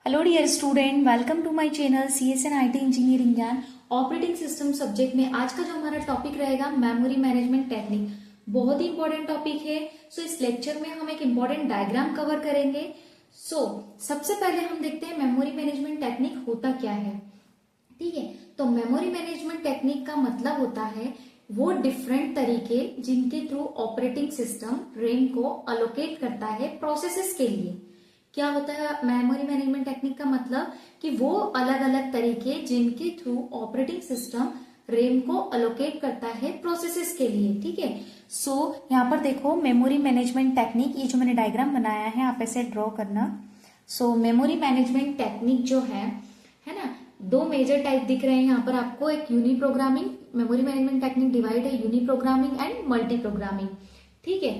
Hello dear student, welcome to my channel CSN IT engineering ज्ञान। Operating system subject में आज का जो हमारा टॉपिक रहेगा मेमोरी मैनेजमेंट टेक्निक, बहुत ही इंपॉर्टेंट टॉपिक है। सो इस लेक्चर में हम एक इंपॉर्टेंट डायग्राम कवर करेंगे। सबसे पहले हम देखते हैं मेमोरी मैनेजमेंट टेक्निक होता क्या है। ठीक है, तो मेमोरी मैनेजमेंट टेक्निक का मतलब होता है वो डिफरेंट तरीके जिनके थ्रू ऑपरेटिंग सिस्टम रैम को अलोकेट करता है प्रोसेसेस के लिए। क्या होता है मेमोरी मैनेजमेंट टेक्निक का मतलब कि वो अलग अलग तरीके जिनके थ्रू ऑपरेटिंग सिस्टम रैम को अलोकेट करता है प्रोसेसेस के लिए। ठीक है, यहाँ पर देखो मेमोरी मैनेजमेंट टेक्निक, ये जो मैंने डायग्राम बनाया है आप ऐसे ड्रॉ करना। मेमोरी मैनेजमेंट टेक्निक जो है ना, दो मेजर टाइप दिख रहे हैं यहाँ पर आपको। एक uniprogramming, memory management technique divide है uni programming and multi programming. ठीक है,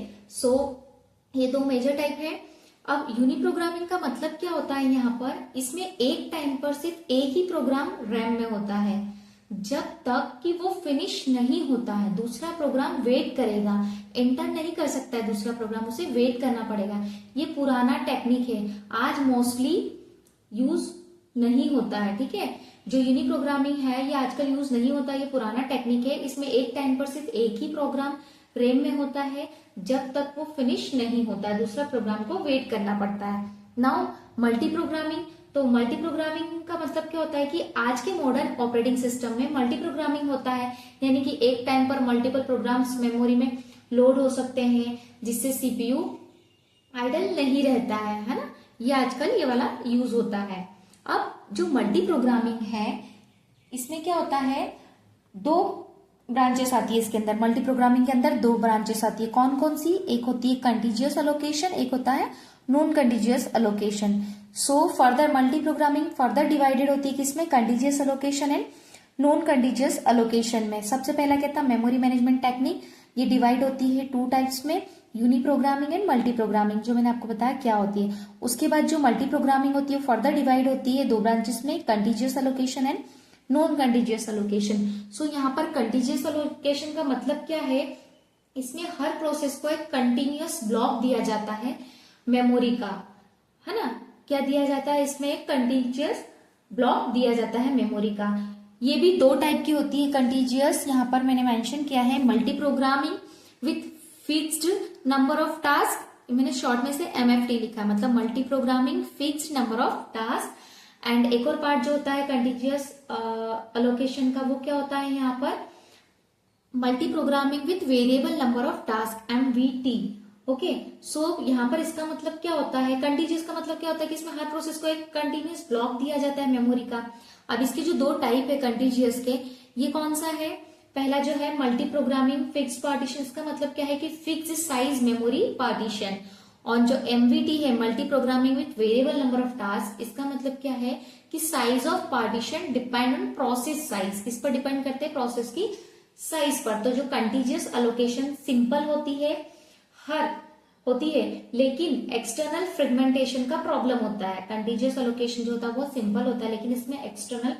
ये दो मेजर टाइप है। अब यूनी प्रोग्रामिंग का मतलब क्या होता है, यहाँ पर इसमें एक टाइम पर सिर्फ एक ही प्रोग्राम रैम में होता है। जब तक कि वो फिनिश नहीं होता है दूसरा प्रोग्राम वेट करेगा, एंटर नहीं कर सकता है दूसरा प्रोग्राम, उसे वेट करना पड़ेगा। ये पुराना टेक्निक है, आज मोस्टली यूज नहीं होता है। ठीक है, जो यूनी प्रोग्रामिंग है ये आजकल यूज नहीं होता, ये पुराना टेक्निक है। इसमें एक टाइम पर सिर्फ एक ही प्रोग्राम रैम में होता है, जब तक वो फिनिश नहीं होता है दूसरा प्रोग्राम को वेट करना पड़ता है। नाउ मल्टी प्रोग्रामिंग, तो मल्टी प्रोग्रामिंग का मतलब क्या होता है कि आज के मॉडर्न ऑपरेटिंग सिस्टम में मल्टी प्रोग्रामिंग होता है, यानी कि एक टाइम पर मल्टीपल प्रोग्राम्स मेमोरी में लोड हो सकते हैं जिससे सीपीयू आइडल नहीं रहता है ना। ये आजकल ये वाला यूज होता है। अब जो मल्टी प्रोग्रामिंग है इसमें क्या होता है, दो ब्रांचेस आती है इसके अंदर। मल्टी प्रोग्रामिंग के अंदर दो ब्रांचेस आती है, कौन कौन सी? एक होती है कंटीजियस अलोकेशन, एक होता है non contiguous allocation. Further multi programming further divided होती है किसमें? Contiguous allocation and non contiguous allocation में। सबसे पहला क्या था मेमोरी मैनेजमेंट टेक्निक, ये डिवाइड होती है टू टाइप्स में, uni programming and multi programming, जो मैंने आपको बताया क्या होती है। उसके बाद जो मल्टी प्रोग्रामिंग होती है फर्दर डिवाइड होती है दो ब्रांचेस में, contiguous allocation and non contiguous allocation. यहाँ पर कंटीजियस अलोकेशन का मतलब क्या है, इसमें हर प्रोसेस को एक कंटिन्यूअस ब्लॉक दिया जाता है मेमोरी का, है ना। क्या दिया जाता है इसमें? एक कंटिन्यूअस ब्लॉक दिया जाता है मेमोरी का। ये भी दो टाइप की होती है कंटिन्यूअस, यहाँ पर मैंने मेंशन किया है multi programming with fixed number of task, मैंने शॉर्ट में से MFT लिखा है, मतलब multi programming fixed number of task. And एक और पार्ट जो होता है कंटीजियस अलोकेशन का, वो क्या होता है यहाँ पर multi programming with variable number of task MVT। Okay, यहाँ पर इसका मतलब क्या होता है, कंटीजियस का मतलब क्या होता है कि इसमें हर प्रोसेस को एक कंटिन्यूअस ब्लॉक दिया जाता है मेमोरी का। अब इसके जो दो टाइप है कंटीजियस के, ये कौन सा है? पहला जो है मल्टी प्रोग्रामिंग फिक्स पार्टीशन, इसका मतलब क्या है कि फिक्स साइज मेमोरी पार्टीशन। और जो MVT है multi programming with variable number of task, इसका मतलब क्या है कि size of partition depend on process size, किस पर डिपेंड करते हैं? प्रोसेस की साइज पर। तो जो कंटीजियस अलोकेशन सिंपल होती है, लेकिन एक्सटर्नल फ्रेगमेंटेशन का प्रॉब्लम होता है। कंटीजियस अलोकेशन जो होता है वो सिंपल होता है, लेकिन इसमें एक्सटर्नल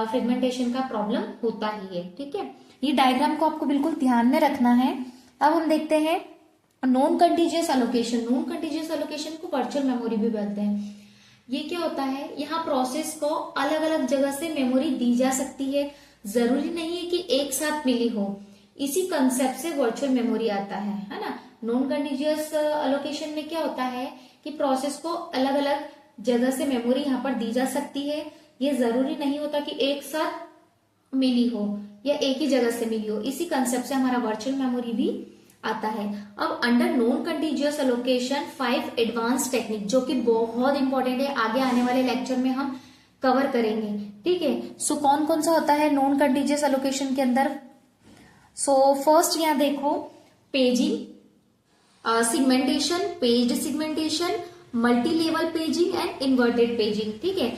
फ्रेगमेंटेशन का प्रॉब्लम होता ही है। ठीक है, ये डायग्राम को आपको बिल्कुल ध्यान में रखना है। अब हम देखते हैं non contiguous allocation. Non contiguous allocation को वर्चुअल मेमोरी भी बोलते हैं। ये क्या होता है, यहाँ प्रोसेस को अलग अलग जगह से मेमोरी दी जा सकती है, जरूरी नहीं है कि एक साथ मिली हो। इसी कंसेप्ट से वर्चुअल मेमोरी आता है ना। नॉन कंटीजियस अलोकेशन में क्या होता है कि प्रोसेस को अलग अलग जगह से मेमोरी यहाँ पर दी जा सकती है, ये जरूरी नहीं होता कि एक साथ मिली हो या एक ही जगह से मिली हो। इसी कंसेप्ट से हमारा वर्चुअल मेमोरी भी आता है। अब under non contiguous allocation 5 advance technique, जो कि बहुत इंपॉर्टेंट है, आगे आने वाले लेक्चर में हम कवर करेंगे। ठीक है, कौन कौन सा होता है नॉन कंटीजियस अलोकेशन के अंदर? फर्स्ट यहाँ देखो paging, segmentation, पेज्ड segmentation, multi level paging and inverted paging. ठीक है,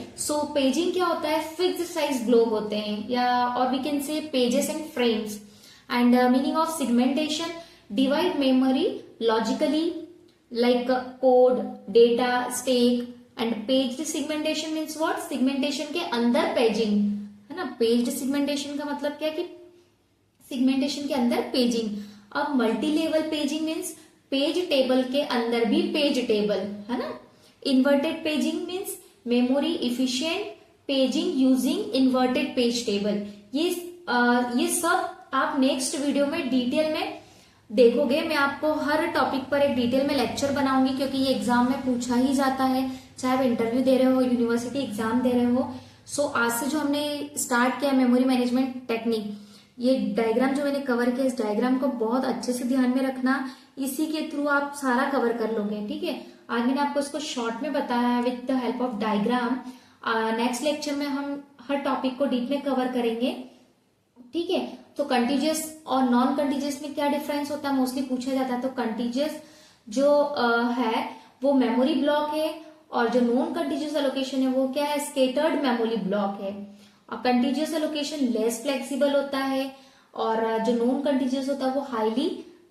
पेजिंग क्या होता है? फिक्स्ड साइज ब्लॉक होते हैं, या और we can say pages and frames. And meaning of segmentation, divide memory logically like code, data, stack. And paged segmentation means what? Segmentation के अंदर पेजिंग, है ना। पेज्ड सिगमेंटेशन का मतलब क्या है कि सिगमेंटेशन के अंदर पेजिंग। अब multi level paging means page table के अंदर भी पेज टेबल, है ना। Inverted paging means memory efficient paging using inverted page table. ये सब आप नेक्स्ट वीडियो में डिटेल में देखोगे। मैं आपको हर टॉपिक पर एक डिटेल में लेक्चर बनाऊंगी, क्योंकि ये एग्जाम में पूछा ही जाता है, चाहे आप इंटरव्यू दे रहे हो, यूनिवर्सिटी एग्जाम दे रहे हो। सो आज से जो हमने स्टार्ट किया मेमोरी मैनेजमेंट टेक्निक, ये डायग्राम जो मैंने कवर किया, इस डायग्राम को बहुत अच्छे से ध्यान में रखना, इसी के थ्रू आप सारा कवर कर लोगे। ठीक है, आज मैंने आपको इसको शॉर्ट में बताया है with the help of diagram. Next lecture में हम हर टॉपिक को डीप में कवर करेंगे। ठीक है, तो कंटीजियस और नॉन कंटीजियस में क्या डिफरेंस होता है, मोस्टली पूछा जाता है। तो कंटीजियस जो है वो मेमोरी ब्लॉक है, और जो नॉन कंटीजियस एलोकेशन है वो क्या है, स्केटर्ड मेमोरी ब्लॉक है। और कंटीजियस एलोकेशन लेस फ्लेक्सिबल होता है, और जो नॉन कंटीजियस होता है वो हाईली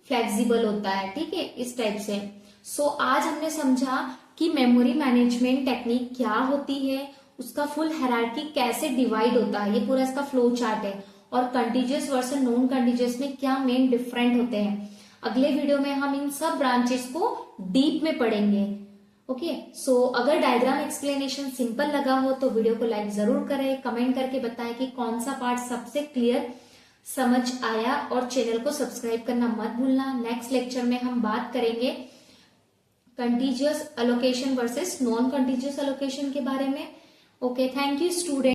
फ्लेक्सिबल होता है। ठीक है, इस टाइप से। सो आज हमने समझा कि मेमोरी मैनेजमेंट टेक्निक क्या होती है, उसका फुल हायरार्की कैसे डिवाइड होता है, ये पूरा इसका फ्लो चार्ट है, और कंटीजियस वर्सेस नॉन कंटीजियस में क्या मेन डिफरेंट होते हैं। अगले वीडियो में हम इन सब ब्रांचेस को डीप में पढ़ेंगे। ओके, सो अगर डायग्राम एक्सप्लेनेशन सिंपल लगा हो तो वीडियो को लाइक जरूर करें, कमेंट करके बताएं कि कौन सा पार्ट सबसे क्लियर समझ आया, और चैनल को सब्सक्राइब करना मत भूलना। नेक्स्ट लेक्चर में हम बात करेंगे contiguous allocation versus non contiguous allocation के बारे में। Okay, thank you student.